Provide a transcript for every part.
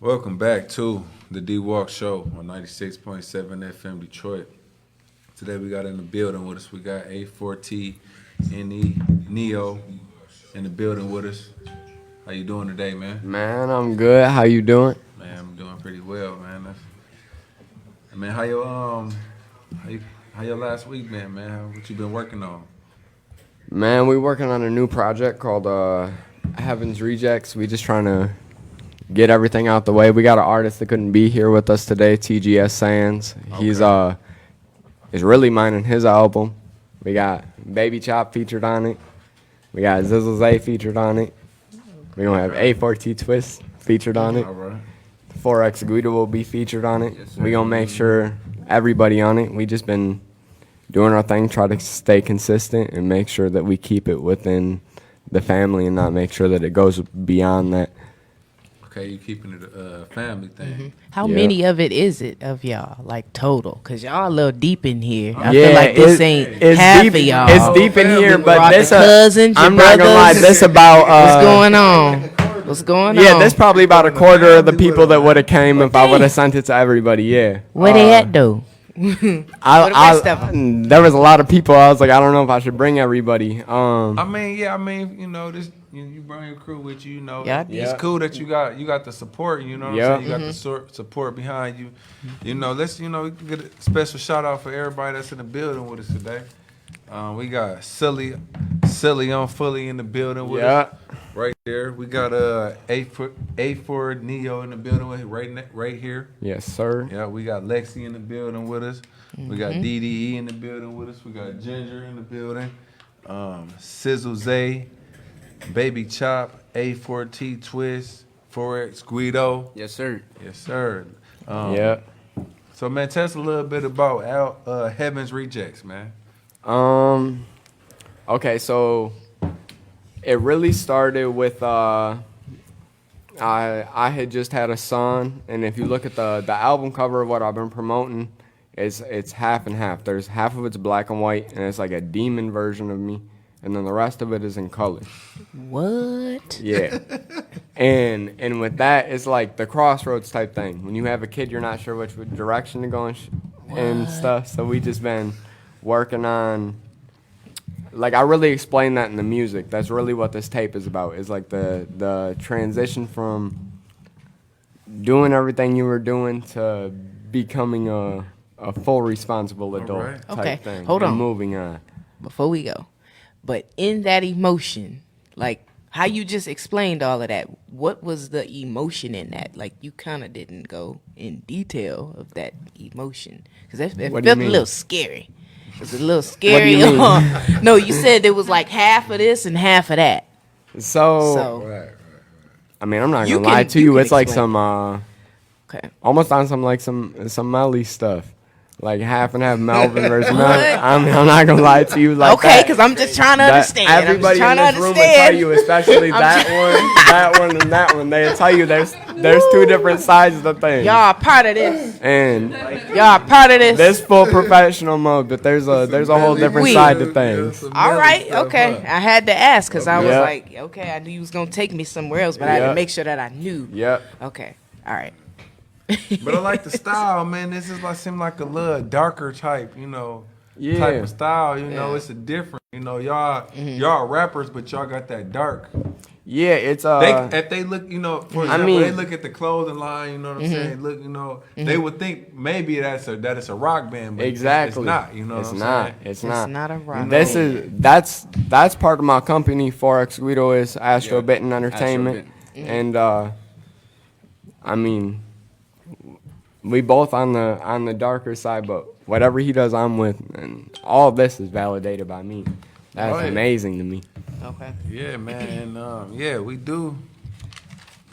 Welcome back to the Dwalk show on 96.7 FM Detroit. Today we got in the building with us. We got A4T Neo in the building with us. How you doing today, man? Man, I'm good. How you doing? Man, I'm doing pretty well, man. How your last week been, man? What you been working on? Man, we working on a new project called Heaven's Rejects. We just trying to get everything out the way. We got an artist that couldn't be here with us today, TGS Sands. Okay. He's really mining his album. We got Baby Chop featured on it. We got Zizzle Zay featured on it. We're going to have A4T Twist featured on it. All right. 4xguido will be featured on it. Yes, We're going to make sure everybody on it. We just been doing our thing, try to stay consistent and make sure that we keep it within the family and not make sure that it goes beyond that. Okay, you keeping it a family thing. Mm-hmm. How Yeah. many of it is it of y'all, like total? Because y'all a little deep in here. I Yeah, feel like this ain't it's half deep, of y'all. It's deep in here, but Rock this the cousins, your I'm not gonna lie. brothers. This about What's going on? What's going on? Yeah, this probably about a quarter of the people that would have came if I would have sent it to everybody. Yeah. Where they at though? Where the rest of 'em? There was a lot of people. I was like, I don't know if I should bring everybody. You know, this you bring your crew with you. You know, Yeah. it's cool that you got the support. You know what I'm saying? You got the support behind you. You know, let's get a special shout out for everybody that's in the building with us today. We got Silly on Fully in the building with us. Right there. We got A4 Neo in the building with right here. Yes, sir. Yeah, we got Lexi in the building with us. We got DDE in the building with us. We got Ginger in the building. Sizzle Zay, Baby Chop, A4T Twist, 4xguido. Yes, sir. Yes, sir. So, man, tell us a little bit about Heaven's Rejects, man. Okay, so it really started with I had just had a son, and if you look at the album cover of what I've been promoting, it's half and half. There's half of it's black and white, and it's like a demon version of me, and then the rest of it is in color. What? Yeah. And with that, it's like the crossroads type thing. When you have a kid, you're not sure which direction to go and stuff. So we just been working on, like, I really explained that in the music. That's really what this tape is about. Is like the transition from doing everything you were doing to becoming a full responsible adult right. type Okay, thing. hold and on. moving on. Before we go, but in that emotion, like how you just explained all of that, what was the emotion in that? Like you kind of didn't go in detail of that emotion because it What felt do you a mean? little scary. It was a little scary. you mean? No, you said there was like half of this and half of that. So Right. I mean, I'm not You gonna lie can- to you you. can It's like explain. some okay. almost on some Melly stuff, like half and half Melvin versus Mel. What? I'm not gonna lie to you like Okay, that. because I'm just trying to That- understand. Everybody in this room will tell you, especially that one, and that one. They'll tell you there's two different sides of the thing. Y'all are part of this. And Y'all are part of this. this full professional mode, but there's a whole different We- side to things. All right, okay. I had to ask because I was Yeah. like, okay, I knew you was gonna take me somewhere else, but I had Yeah. to make sure that I knew. Yep. Okay, all right. But I like the style, man. This is seem like a little darker type, type Yeah. of style. You know, Yeah. it's a different. Y'all rappers, but y'all got that dark. Yeah, it's If they look, for example, mean- they look at the clothing line. You know what I'm saying? Look, they would think maybe that it's a rock band, but exactly. it's not. You know it's what I'm not. saying? It's It's not. not a rock. This band. is that's part of my company. 4xguido is Astro Bitten Entertainment, and I mean, we both on the darker side, but whatever he does, I'm with, and all of this is validated by me. That's Right. amazing to me. Okay. Yeah, man. And we do.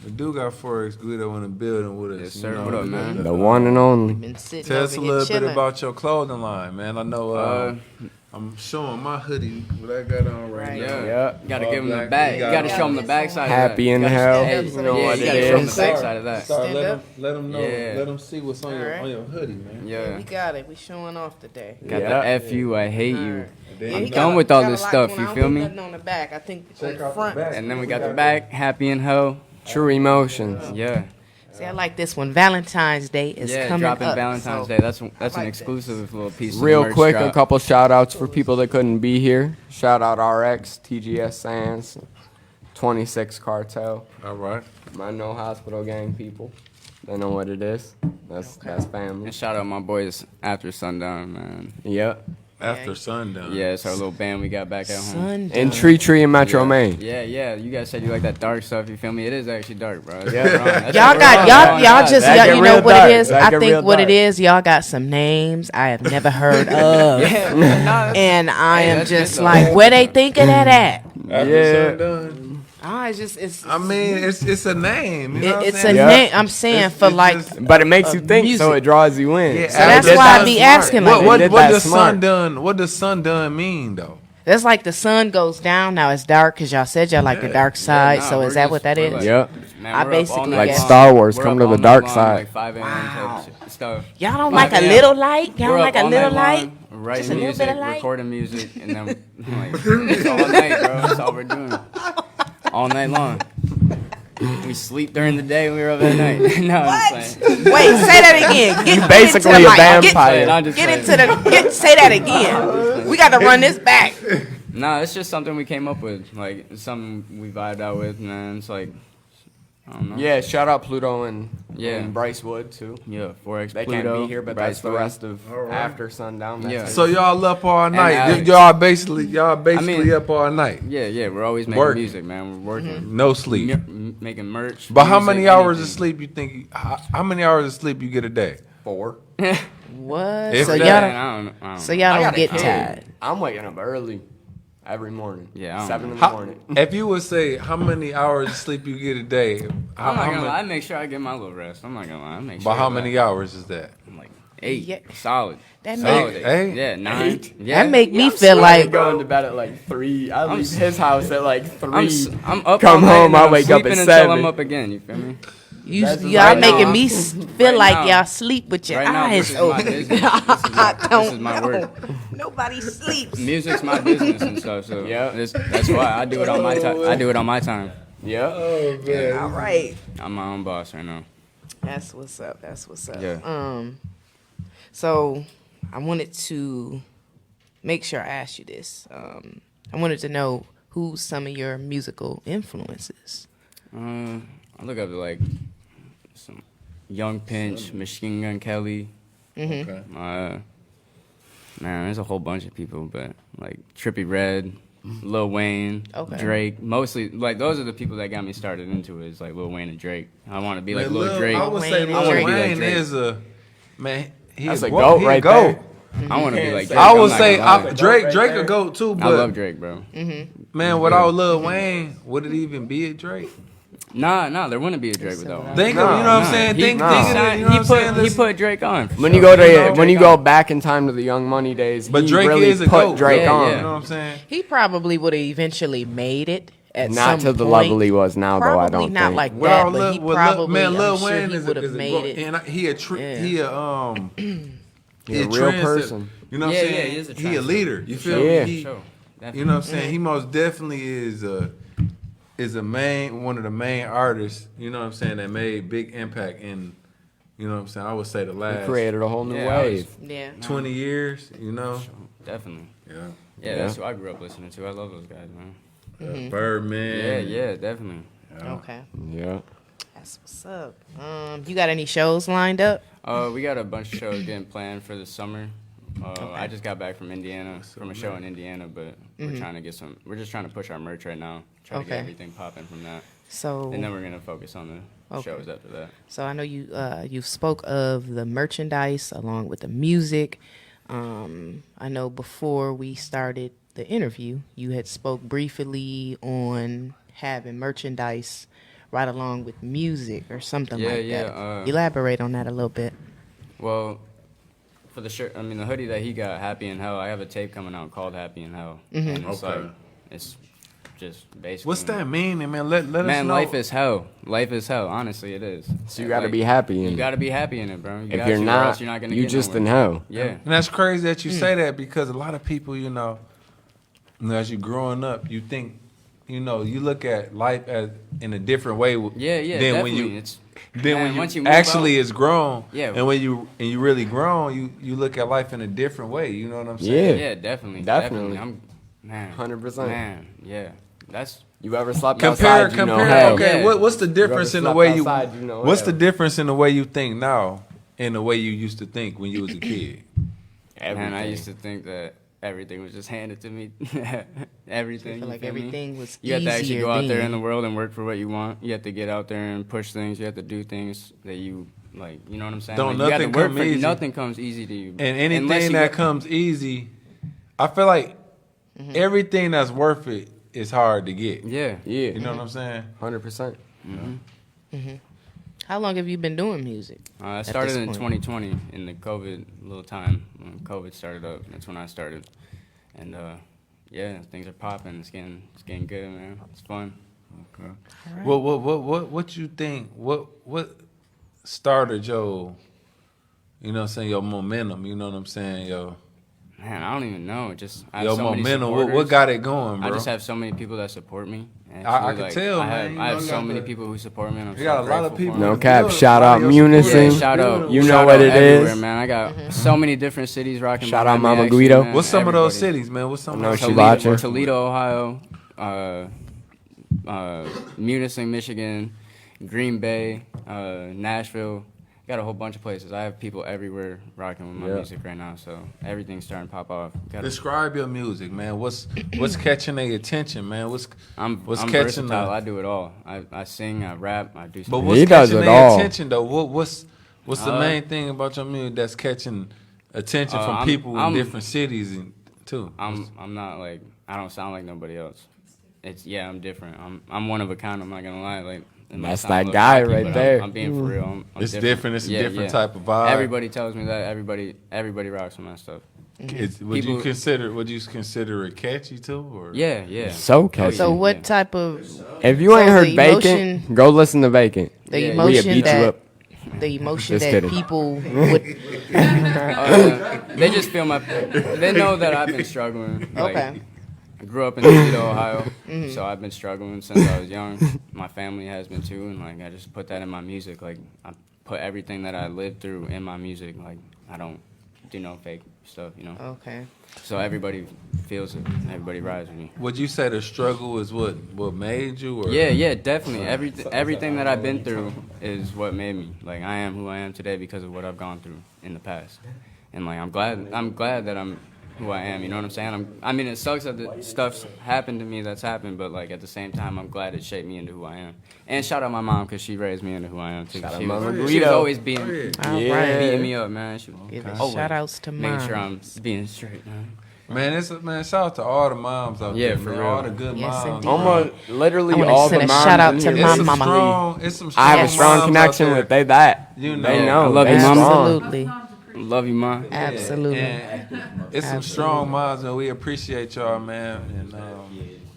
We do got 4xguido in the building with us. Yes, sir. What up, man? The one and only. Been sitting Tell us a over here little bit chilling. about your clothing line, man. I know I'm showing my hoodie, what I got on right Right. now. Yeah. Yeah. You gotta All give him the black. back. You You got gotta it. show him the backside. of Happy that. in You gotta hell. stand up You so know they what can you it gotta show him the is. backside of that. Start, Stand up. let them know. Yeah. Let them see what's on Alright. your hoodie, man. Yeah. We got it. We showing off today. Got Yeah. the F you, I hate you. And then I'm you done got- with all got a this lot stuff, going you on. feel I don't me? think nothing on the back. I think Check on the out the front. back. And then we got the back, happy in ho. True emotions. Yeah. See, I like this one. Valentine's Day is coming dropping up. Valentine's so Day. That's an like exclusive little piece. Real of merch quick, drop. a couple shout outs for people that couldn't be here. Shout out RX, TGS Sands, 26 Cartel, All right. my No Hospital Gang people. They know what it is. That's family. And shout out my boys After Sundown, man. Yep. After sundown. Yeah, it's our little band we got back at home. Sundown. And Tree and Metro Maine. Yeah. You guys said you like that dark stuff. You feel me? It is actually dark, bro. Yeah. Y'all got y'all just That get you know real what dark. it is. That I get think real what it dark. is. Y'all got some names I have never heard of, and I am that's just good, though. like, where they thinking of that? After Yeah. sundown. It's. I mean, it's a name. You know what I'm It's a saying? Yeah. name. I'm saying It's- for it's like. just- But it makes you think, so music. it draws you in. Yeah, So that's they did why I that be smart. asking like What They did what that does smart. sundown? What does sundown mean though? That's like the sun goes down. Now it's dark because y'all said y'all like the dark side. so is that what that is? Yep. Man, I we're up all basically night Like guess. long. Star Wars, We're come up to the all night dark long, side. Like 5 a.m. type shit stuff. Y'all don't 5 like a a.m. little light? Y'all We're don't like up a all little night light? long, writing Just a little music, bit of light? recording music, and then like, it's all night, bro. That's all we're doing. All night long. We sleep during the day. We were up at night. No, I'm just saying. Wait, say that again. Get Basically into the a mic. vampire. I'm just Get saying. into the. Say that again. We got to run this back. Nah, it's just something we came up with. Like, it's something we vibed out with, man. It's like, I don't know. Yeah, shout out Pluto and Yeah. Bryce Wood too. Yeah, 4x They Pluto, can't be here, but Bryce that's the Wood. rest of After Sundown. That's Yeah. it. So y'all up all night. Alex. Y'all basically mean- up all night. Yeah, we're always making Work. music, man. We're working. No sleep. Making merch. But how music, many hours of anything. sleep you think? How many hours of sleep you get a day? 4. What? If So that- y'all Man, don't. I don't So know. y'all I don't got a get kid. tired. I'm waking up early every morning. Yeah, I don't 7 know. in the How, morning. if you would say how many hours of sleep you get a day, how, I'm not how gonna many, lie. I make sure I get my little rest. I'm not gonna lie. I make sure. but how that- many hours is that? I'm like 8. Yeah. Solid. That Solid make- 8? Yeah, 9. Yeah. That make me I'm feel sweating like going to bed at like 3. I leave his house at like 3. I'm up. Come all night home, and I I'm wake up sleeping at until 7. I'm up again. You feel me? That's y'all right making now. me feel Right like now. y'all sleep with your Right now, eyes this is my open. business. I This don't is my know. work. Nobody sleeps. Music's my business and stuff. So Yeah. that's why I do it on my time. I do it on my time. Yeah. Oh man. All right. I'm my own boss right now. That's what's up. That's what's up. Yeah. So I wanted to make sure I asked you this. I wanted to know who's some of your musical influences. I look up to like some Young Pinch, Machine Gun Kelly. Okay. Man, there's a whole bunch of people, but like Trippie Redd, Lil Wayne, Okay. Drake. Mostly, like those are the people that got me started into it. Is like Lil Wayne and Drake. I want to be like Man, Lil Drake. I would say Wayne Lil and Drake. Wayne Drake. is a man. He That's a a goat goat he right goat. there. I want to be like Drake. I I'm would not say gonna lie. Drake Right Drake there. a goat too, I love but Drake, bro. man, without Lil Wayne, would it even be a Drake? Nah, there wouldn't be a Drake without him. Think of, you know what I'm Nah. saying? He- Think nah. of it. You know what I'm saying? He Listen, put Drake on. for When sure. you go to You know, when you Drake go on. back in time to the Young Money days, but he Drake really is a put goat. Drake Yeah, on. You know what I'm saying? He probably would have eventually made it at Not some to the point. level he was now, though. I Probably don't not think. like Well, that, but he Lil- probably, man, Lil I'm sure Wayne he is would a have made goat, it. and he a tr- Yeah. he a He a real trendsetter. person. You know what Yeah, I'm yeah, saying? he is a He a trendsetter. leader. You For feel sure, Yeah. me? for He, sure. you know what I'm saying? He most definitely is a one of the main artists. You know what I'm saying? That made big impact in. You know what I'm saying? I would say the He last created a whole new Yeah, I was- wave. Yeah. 20 years. You know? Definitely. Yeah. Yeah, that's who I grew up listening to. I love those guys, man. Birdman. Yeah, definitely. Okay. Yeah. That's what's up. You got any shows lined up? We got a bunch of shows getting planned for the summer. I just got back from Indiana, from a show in Indiana, but we're trying to get some. We're just trying to push our merch right now. Try to Okay. get everything popping from that, So, and then we're gonna focus on the Okay. shows after that. so I know you spoke of the merchandise along with the music. I know before we started the interview, you had spoke briefly on having merchandise right along with music or something Yeah, like yeah, that. Elaborate on that a little bit. Well, for the shirt, I mean the hoodie that he got, Happy in Hell. I have a tape coming out called Happy in Hell, and it's Okay. like it's just basically. What's that mean, man? Let us Man, know. life is hell. Life is hell. Honestly, it is. So you got to Like, be happy in You it. gotta be happy in it, bro. You If got you're to, or not, else you're not gonna you get just in nowhere. hell. Yeah. And that's crazy that you say that because a lot of people, you know, as you growing up, you think you know, you look at life as in a different way. Yeah, Than definitely. when you, It's, then man, when you once you move actually out- is grown. Yeah. And when you really grown, you look at life in a different way. You know what I'm Yeah. saying? Yeah, definitely. Definitely. I'm, man. 100%. Man, yeah. That's You ever slept Compare. outside? You know hell. Okay, Yeah. what's the difference in the slept way you? outside, you know What's hell. the difference in the way you think now and the way you used to think when you was a kid? man. I used to think that everything was just handed to me. Everything. I feel you like feel me? everything was You have to actually easier go out there then. in the world and work for what you want. You have to get out there and push things. You have to do things that you like. You know what I'm saying? Don't Like, you have nothing to work come for, easy. Nothing comes easy to you. And Unless anything you that go- comes easy, I feel like everything that's worth it is hard to get. Yeah. Yeah. You know what I'm saying? 100%. How long have you been doing music? I at started this in point? 2020 in the COVID little time when COVID started up. That's when I started, and yeah, things are popping. It's getting good, man. It's fun. Okay. What you think? What started your, you know what I'm saying, your momentum? You know what I'm saying, Man, I don't even know. Just I have your so many momentum. What supporters. got it going, bro? I just have so many people that support me. I can tell, I man. have, You I know, have you so got many the- people who support me. And I'm You got a so lot of grateful people. for No them. cap. Good. Shout A lot out of your Munison. supporters. Yeah, shout out. You know shout what out it everywhere, is. man. I got so many different cities rocking. Shout out behind me, Mama actually, Guido. man. What's some of those Everybody. cities, man? What's some I know of she those watching. Toledo, Ohio, Munison, Michigan, Green Bay, Nashville. Got a whole bunch of places. I have people everywhere rocking with my Yeah. music right now, so everything's starting to pop off. Describe your music, man. What's catching their attention, man? What's I'm catching versatile. the- I do it all. I sing, I rap, I do. But Some what's He does catching it their all. attention though? What's the Uh, main thing about your music that's catching attention from people in different cities and too? I'm not like I don't sound like nobody else. I'm different. I'm one of a kind. I'm not gonna lie. Like it might That's sound a that little guy cocky, right but there. I'm being for real. I'm It's different. It's a different type of vibe. Everybody tells me that. Everybody rocks with my stuff. Would you people- consider it catchy too? Or Yeah. So catchy. So yeah. what type of If you ain't So heard the Vacant, emotion- go listen to Vacant. the Yeah, We emotion beat you that up. the emotion Just that kidding. people would They just feel my. They know that I've been struggling. Like, Okay. I grew up in Toledo, Ohio, so I've been struggling since I was young. My family has been too, and like I just put that in my music. Like I put everything that I lived through in my music. Like I don't do no fake stuff, you know. Okay. So everybody feels it. Everybody rides with me. would you say the struggle is what made you? Or? Yeah, definitely. Everything that I've been through is what made me. Like I am who I am today because of what I've gone through in the past. And like I'm glad that I'm who I am. You know what I'm saying? I mean, it sucks that the stuff's happened to me that's happened, but like at the same time, I'm glad it shaped me into who I am. And shout out my mom because she raised me into who I am too. Shout out She Mama was Guido. always beating All Yeah. right. beating me up, man. She Give it always shout outs to making sure moms. I'm being straight, man. Man, shout out to all the moms out Yeah, there, for man. real. All the good Yes, moms. indeed. Almost literally I wanna all send the a moms shout out in to here. my It's some mama. strong. It's some strong. I have a Yes. strong moms connection out there. with they that. You know, They know. I love they you, Mom. strong. Absolutely. Love you, mom. Absolutely. And it's some strong moms, and we appreciate y'all, man. And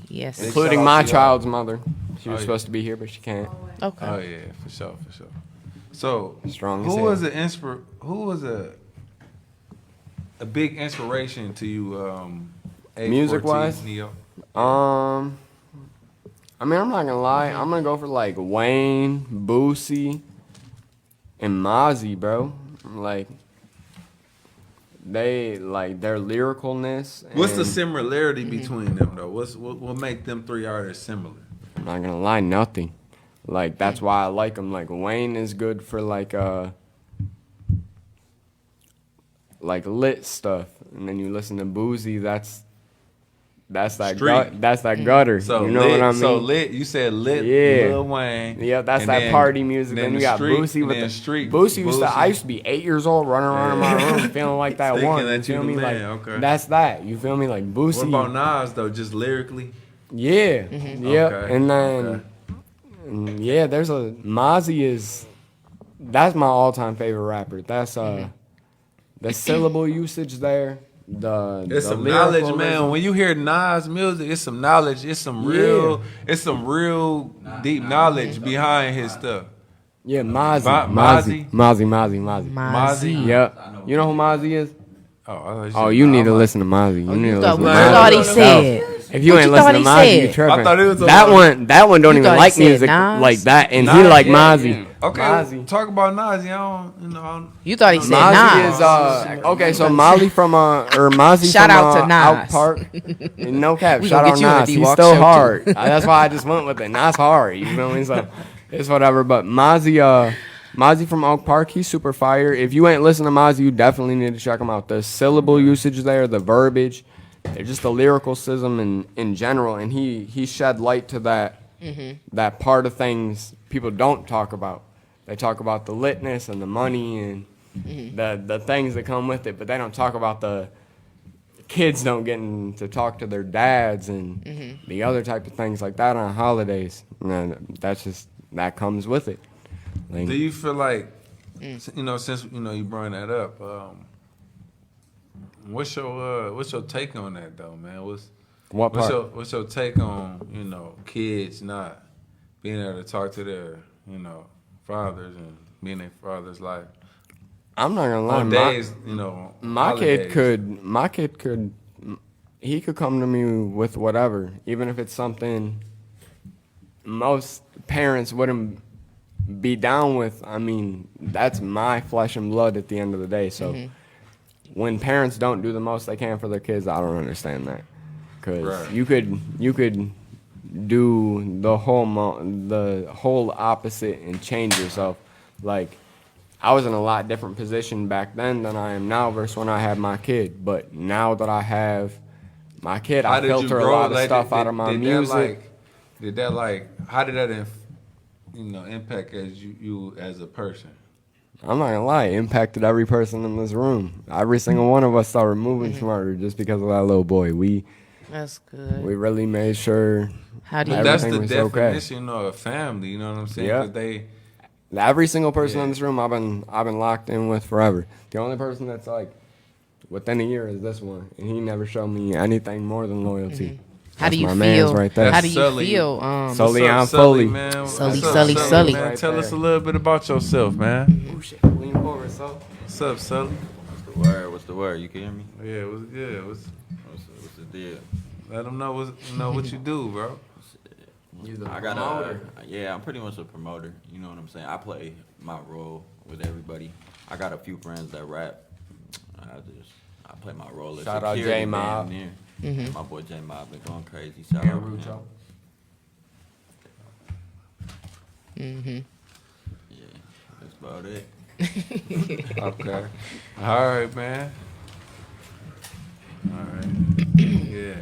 Yes. Big Including shout out my to y'all. child's mother. She was yeah. supposed to be here, but she can't. Okay. oh yeah, for sure. So, Strong as who hell. was Who was a big inspiration to you? Music-wise? Neo. I mean, I'm not gonna lie. I'm gonna go for like Wayne, Boosie, and Mozzie, bro. Like, they like their lyricalness. What's the and- similarity between them though? What make them three artists similar? I'm not gonna lie, nothing. Like that's why I like them. Like Wayne is good for like lit stuff, and then you listen to Boozy. That's that Street. that's that gutter. So you know lit, what I mean? So lit. You said lit. Yeah. Lil Wayne. Yeah, that's and that then- party music. Then the you got street, Boosie and with then the street. Boosie used to. Boosie. I used to be 8 years old, running around in my room, feeling like that Thinking one. that You you feel the me? man, Like okay. that's that. You feel me? Like What Boosie. about Nas though? Just lyrically. Yeah, yeah, Okay, and then okay. yeah, there's a Mozzie is that's my all-time favorite rapper. That's the syllable usage there. It's the some knowledge, lyricalism. man. When you hear Nas music, it's some knowledge. It's some real deep knowledge behind his stuff. Yeah, Mozzie, Mozzie? Mozzie. Mozzie. Yep. You know who Mozzie is? Oh, Oh, you need to listen to Mozzie. You need to You thought listen we to just Mozzie. already himself. said. If you What ain't you thought listening to he Mozzie, said? you tripping. I thought it was that one don't You even thought he like said music Nas? like that, and Nas, he like yeah, Mozzie. Okay, Mozzie. talk about Nas. I don't, you know. I don't, You thought he I said don't know. Mozzie Nas. is okay. So Molly from Mozzie Shout from out to Out Nas. Park. No cap. We Shout gonna out get you on the Nas. He's Dwalk still show, too. hard. That's why I just went with it. Nas hard. You feel me? So it's whatever. But Mozzie from Oak Park, he's super fire. If you ain't listening to Mozzie, you definitely need to check him out. The syllable usage there, the verbiage, just the lyricism in general, and he shed light to that part of things people don't talk about. They talk about the litness and the money and the things that come with it, but they don't talk about the kids don't get to talk to their dads and the other type of things like that on holidays. And that comes with it. Like, Do you feel like, you know, since you brought that up, what's your take on that though, man? what part? What's your take on kids not being able to talk to their fathers and being their father's life I'm not gonna lie. on days My kid holidays. could he could come to me with whatever, even if it's something most parents wouldn't be down with. I mean, that's my flesh and blood at the end of the day. So when parents don't do the most they can for their kids, I don't understand that. Cause Right. you could do the whole opposite and change yourself. Like, I was in a lot different position back then than I am now versus when I had my kid. But now that I have my kid, How I did you filter a grow? lot of Like, stuff out of my music. How did that impact as you as a person? I'm not gonna lie, it impacted every person in this room. Every single one of us started moving smarter just because of that little boy. We That's good. really made sure How do you? That's everything the was okay. definition of family. You know what I'm saying? Yeah. 'Cause they Every single person Yeah. in this room, I've been locked in with forever. The only person that's like within a year is this one, and he never showed me anything more than loyalty. How do That's you my mans feel? right there. How do you Sully. feel? Sully, What's up, I'm Sully, fully. man. Sully, What's up, Sully, Sully. man. Right Tell us a there. little bit about yourself, man. Oh shit, lean forward, so. What's up, Sully? What's the word? You can hear me? Yeah, what's good? What's the deal? Let them know what you do, bro. I got I'm pretty much a promoter. You know what I'm saying? I play my role with everybody. I got a few friends that rap. I play my role as Shout out security J-Mob. man there. My boy J-Mob been going crazy. Shout And out Rucho. Yeah, that's about it. Okay. All right, man. All right. Yeah.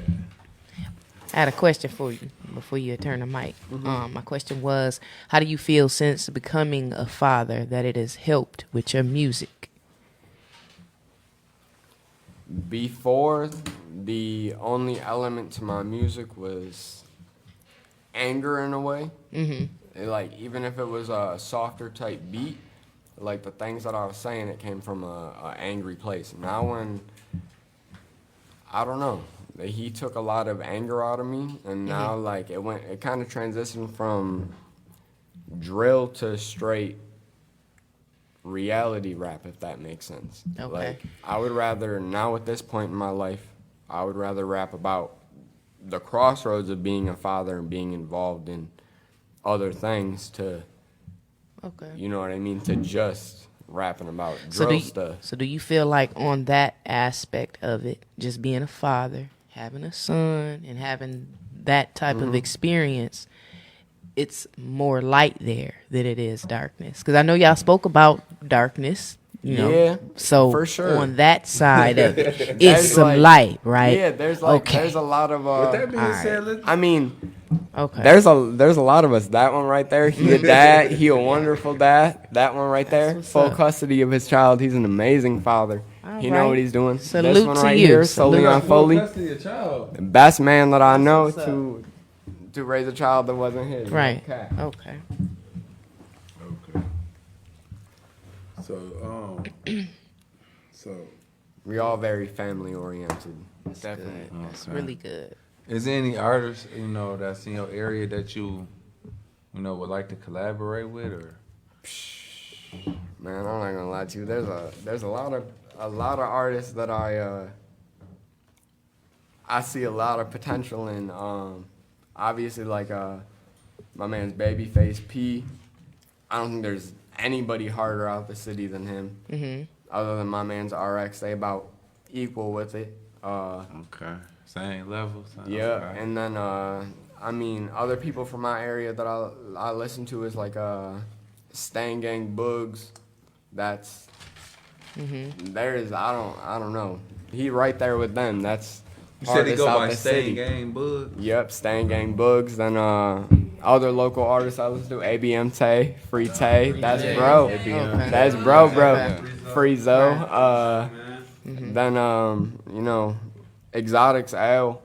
I had a question for you before you turn the mic. My question was, how do you feel since becoming a father that it has helped with your music? Before, the only element to my music was anger in a way. Like, even if it was a softer type beat, like the things that I was saying, it came from a angry place. Now when, I don't know, he took a lot of anger out of me, and now like it kind of transitioned from drill to straight reality rap, if that makes sense. Okay. Like, I would rather, now at this point in my life, I would rather rap about the crossroads of being a father and being involved in other things to, Okay. you know what I mean, to just rapping about drill stuff. So do you feel like on that aspect of it, just being a father, having a son, and having that type of experience, it's more light there than it is darkness? Because I know y'all spoke about darkness, you know. Yeah, So for sure. on that side of it, it's There's some like- light, right? Yeah, there's Okay. a lot of With that being Alright. said, let's I mean, Okay. there's a lot of us. That one right there, he a dad, he a wonderful dad. That one right there, what's full up. custody of his child. He's an amazing father. All He know right. what he's doing. Salute This one to right you. here, Salute. Solion Foley, custody of child. the best man that I know what's up. to raise a child that wasn't his. Right. Okay. Okay. Okay. So, We all very family oriented. Definitely. Good. That's Okay. really good. is there any artists that's in your area that you would like to collaborate with, or? Man, I'm not gonna lie to you. There's a lot of artists that I see a lot of potential in obviously like my man's Babyface P. I don't think there's anybody harder out the city than him. Other than my man's RX, they about equal with it. Okay. Same level. Yeah, Okay. and then I mean other people from my area that I listen to is like Stan Gang Boogs. That's there's I don't know. He right there with them. That's You said he artists go out by the Stain city. Gang Bug. Yep, Stan Gang Boogs. Then other local artists I listen to, ABM Tay, Free Tay. That's bro. That's bro. Friezo. Then you know, Exotics L.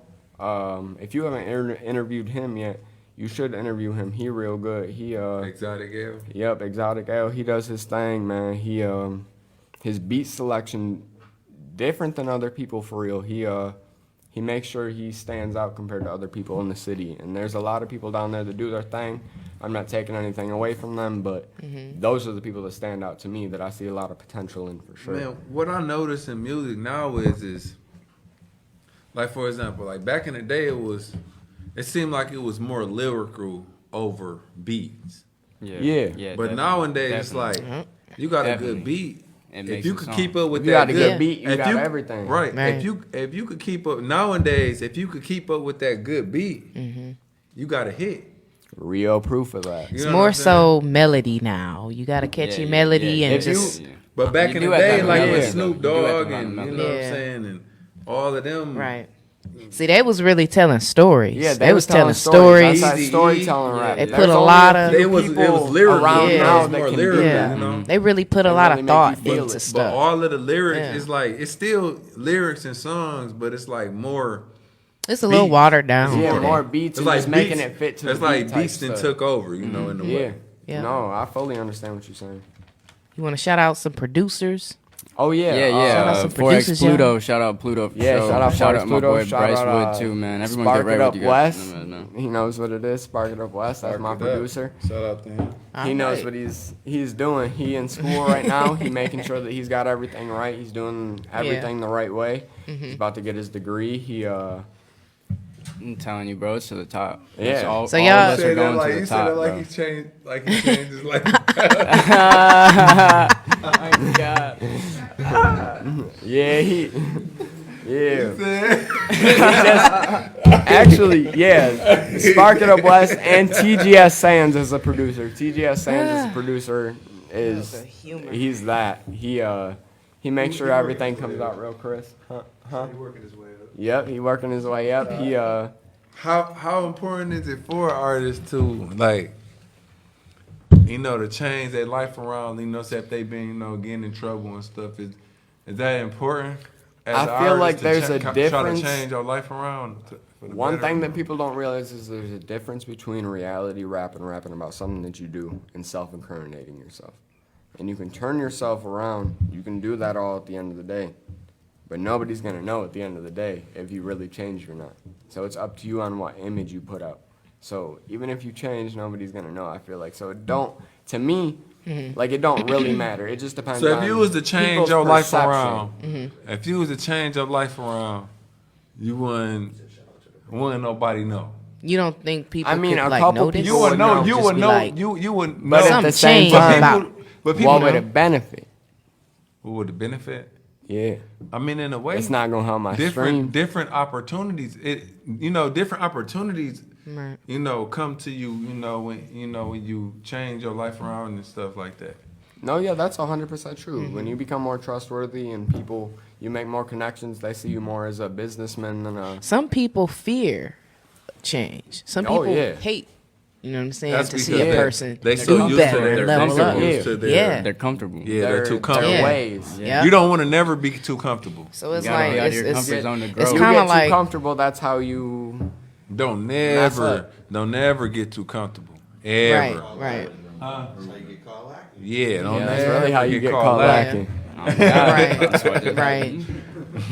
If you haven't interviewed him yet, you should interview him. He real good. He Exotic L. Yep, Exotic L. He does his thing, man. He his beat selection different than other people for real. He makes sure he stands out compared to other people in the city. And there's a lot of people down there that do their thing. I'm not taking anything away from them, but those are the people that stand out to me that I see a lot of potential in for sure. Man, what I notice in music now is like, for example, like back in the day, it seemed like it was more lyrical over beats. Yeah. But nowadays, it's like, you got a good beat. It If makes you a could song. keep up with If you that got a good good beat, you got everything. Right. Right. If you could keep up nowadays, if you could keep up with that good beat, you got a hit. Real proof of that. You It's know more what I'm saying? so melody now. You got a catchy Yeah, melody yeah, and If you- just But back You in do the have day, to like find with the Snoop melody. You do have Dogg to find and the you know what I'm melody. saying, and all of them. right. See, they was really telling stories. Yeah, they was telling stories. That's that Easy. storytelling Yeah, rap. they put There's a only lot of- few It was people lyrical. around Yeah. now It was that more can lyrical, do Yeah, that. you know. they really put a They lot really of make you thought feel into it. stuff. But all of the lyrics, Yeah. it's like it's still lyrics and songs, but it's like more. It's a little beats. watered down. Yeah, with more it. beats It's and like just making beats- it fit to It's the like beat type beats then stuff. took over, you know, in the Yeah. way. Yeah. No, I fully understand what you're saying. You want to shout out some producers? Oh yeah. Shout out some 4x producers, Pluto. Shout out Pluto. For Yeah, sure. shout out shout 4x out my Pluto, boy shout Bryce out, Wood too, man. Everyone Spark get right It Up with you West. guys. No. He knows what it is. Spark It Up West. That's my producer. Shout out to him. He knows what he's doing. He in school right now. He making sure that he's got everything right. He's doing everything the right way. He's about to get his degree. I'm telling you, bro, it's to the top. Yeah. It's all, So all y'all- of us are going to the top, bro. he changed his life. My God. Yeah, actually, yeah. Spark It Up West and TGS Sands is a producer. TGS Sands is a producer. He's that. He makes sure everything comes out real crisp. Huh? He working his way up. Yep, he working his way up. How important is it for artists to like, you know, to change their life around? You know, say if they've been, you know, getting in trouble and stuff. Is that important? As I an feel artist like to there's a try difference. to change your life around. For the One better? thing that people don't realize is there's a difference between reality rap and rapping about something that you do and self-incriminating yourself. And you can turn yourself around. You can do that all at the end of the day. But nobody's going to know at the end of the day if you really changed or not. So it's up to you on what image you put out. So even if you change, nobody's going to know, I feel like. So it don't, to me, like it don't really matter. It just depends on So if you was to change people's your life perception. around, if you was to change your life around, you wouldn't nobody know. You don't think people I mean, could, a like, couple notice? people would know. You Just would be know. like- You would. But know. at the Something same changed time, about- But people what would know. it benefit? What would it benefit? Yeah. I mean, in a way, It's not going to help my stream. different opportunities. Different opportunities. Right. You know, come to you. When you change your life around and stuff like that. No, yeah, that's 100% true. When you become more trustworthy and you make more connections, they see you more as a businessman than a... Some people fear change. Some Oh, people yeah. hate. You know what I'm saying? That's To see because a person they so do used to better, their and level up. comfortable to their- Yeah. They're comfortable. Yeah, they're too their comfortable. Yeah. ways. Yeah. You don't want to never be too comfortable. So it's You gotta like be out of your it's comfort zone to grow. it's You kind get of too like comfortable, that's how you... Don't Mess never up. get too comfortable. Ever. right. Yeah, don't Yeah, that's never really how you get caught lacking. lacking. That's what it is. Right.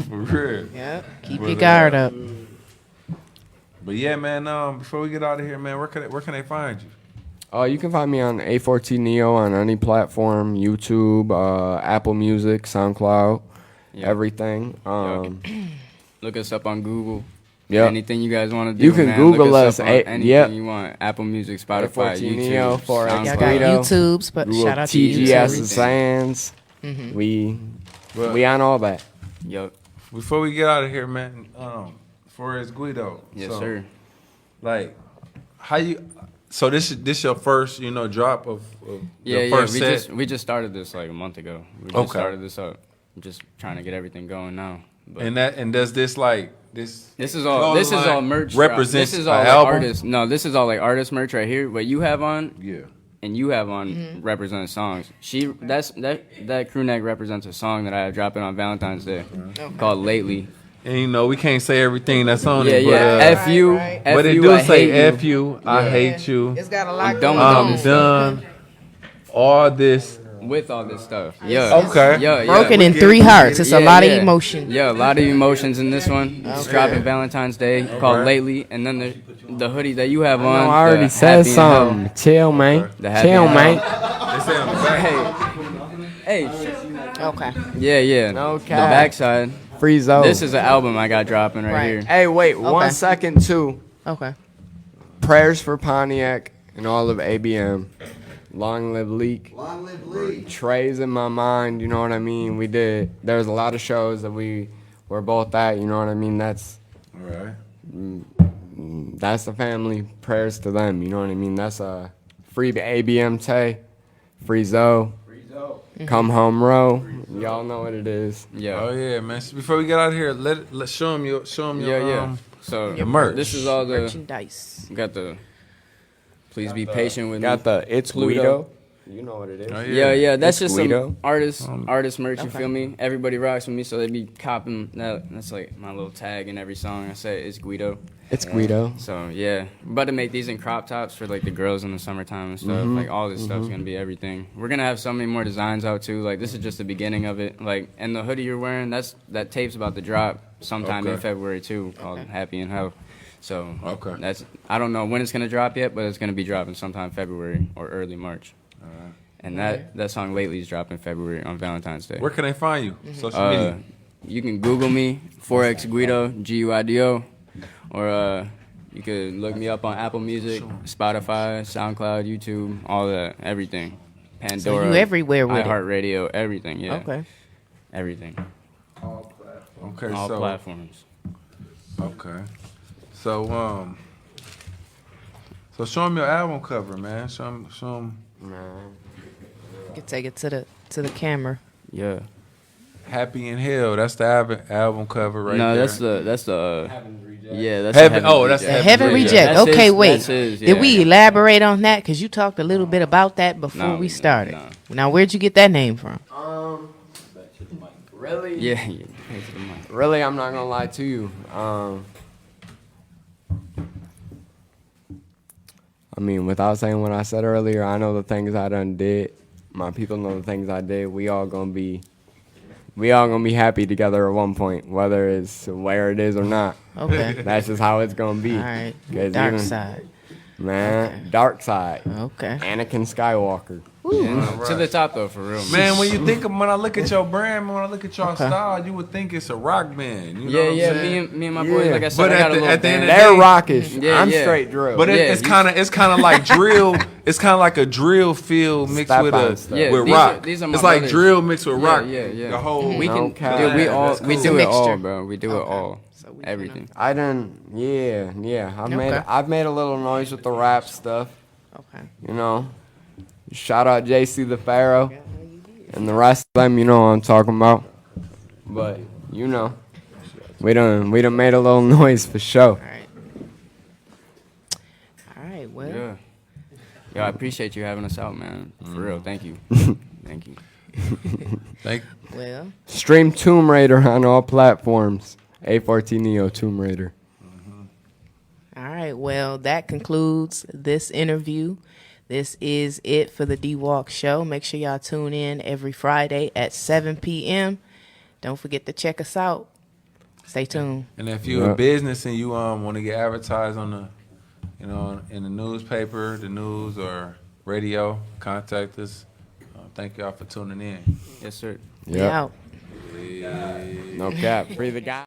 For real. Yep. Keep But, your guard up. But yeah, man. Before we get out of here, man, where can they find you? You can find me on A14 Neo on any platform, YouTube, Apple Music, SoundCloud, Yeah. everything. Look us up on Google. Yep. Anything you guys want to do, You can man, Google look us, up on anything yep. you want. Apple Music, Spotify, 14 YouTube, Neo, 4x Y'all got Guido. YouTubes, but shout out to TGS YouTube. and Sands. We on all that. Yup. Before we get out of here, man, 4xguido. Yes, so, sir. Like, how you? So this your first, drop of Yeah, the yeah. first set? We just started this like a month ago. We just Okay. started this up. I'm just trying to get everything going now. But And does this this is all merch. represents This is an all like album? artist. No, this is all like artist merch right here. What you have on Yeah. and you have on represents songs. That crew neck represents a song that I have dropping on Valentine's Day called Lately. And we can't say everything that's on Yeah, it, yeah. but, F you. Right. F but it you, do I say hate F you, I hate you, It's got a lot I'm done going with all on. I'm this stuff. done. All this. With all this stuff. Yeah. Okay. Yeah, Broken yeah. in 3 hearts. It's a Yeah, lot yeah. of emotion. Yeah, a lot of emotions in this one. It's dropping Valentine's Day called Lately. And then the hoodie that you have No, on. I already the said Happy in Hell. something. Chill, man. The Happy Chill, in man. They say on the back. Hey. Okay. Yeah, yeah. No The cap. backside. Free zone. This is an album I got dropping right Right. here. Hey, wait, 1 second too. Okay. Prayers for Pontiac and all of ABM. Long live Leak. Long live Lee. Trey's in my mind, you know what I mean? There was a lot of shows that we were both at, you know what I mean? That's All right. the family. Prayers to them, you know what I mean? That's a free ABM Tay, free Zoe, come home row. Y'all know what it is. Yeah. Oh yeah, man. So before we get out of here, let's show them your Yeah. So your merch. this is all the Merchandise. got the please be patient with me. Got the It's Pluto. Guido. You know what it is. Oh, Yeah, that's It's just Guido. some artist merch, you feel me? Everybody rocks with me, so they be copping that. That's like my little tag in every song. I say it's Guido. It's Guido. So yeah, we're about to make these in crop tops for like the girls in the summertime and stuff. Like all this stuff's gonna be everything. We're gonna have so many more designs out too. Like this is just the beginning of it. Like and the hoodie you're wearing, that tape's about to drop sometime in Okay. February too, called Happy in Hell. So Okay. that's I don't know when it's gonna drop yet, but it's gonna be dropping sometime February or early March. And that song lately is dropping February on Valentine's Day. Where can they find you? Social media. You can Google me, 4xguido, Guido, or you could look me up on Apple Music, Spotify, SoundCloud, YouTube, all that, everything. Pandora. So you everywhere with it. iHeartRadio, everything, yeah. Okay. Everything. Okay, All so platforms. okay, so show them your album cover, man. Show them. You can take it to the camera. Yeah. Happy in Hell. That's the album cover right No, there. that's the yeah, that's Heaven- the oh, that's Reject. the Heaven Reject. Reject. That's Okay, his- wait. that's his, Did we yeah. elaborate on that? Because you talked a little bit about that before No, we started. no. Now, where'd you get that name from? Really? Yeah. Really, I'm not gonna lie to you. I mean, without saying what I said earlier, I know the things I done did. My people know the things I did. We all gonna be happy together at one point, whether it's where it is or not. Okay. That's just how it's gonna be. All right. 'Cause Dark even- side. Man, dark side. Okay. Anakin Skywalker. And to the top though, for real. Man, when I look at your brand, when I look at your style, you would think it's a rock band. You know Yeah, what I'm yeah. saying? Me and my boys, Yeah. like I said, But I at got a the- little at the end band. of the They're day- rockish. Yeah, I'm yeah. straight drill. But Yeah, it's kind of like drill. It's kind of like a drill feel mixed Step with by step. Yeah, with these rock. are- these are my it's like brothers. drill mixed with Yeah, rock. yeah, yeah. The whole We No can, cap. dude, we all That's we cool. do it all, Mixture. bro. We do it all, So we everything. I done, yeah. Okay. I've made a little noise with the rap stuff. Okay. You know, shout out JC the Pharaoh and the rest of them. You know what I'm talking about. But you know, we done made a little noise for sure. All right. All right. Well. Yeah. Yo, I appreciate you having us out, man. For real, thank you. Thank you. Thank Well. Stream Tomb Raider on all platforms. A14 Neo Tomb Raider. All right. Well, that concludes this interview. This is it for the Dwalk Show. Make sure y'all tune in every Friday at 7 p.m. Don't forget to check us out. Stay tuned. And if you're Yeah. a business and you want to get advertised on the, in the newspaper, the news, or radio, contact us. Thank y'all for tuning in. Yes, sir. We out. No cap. Free the guy.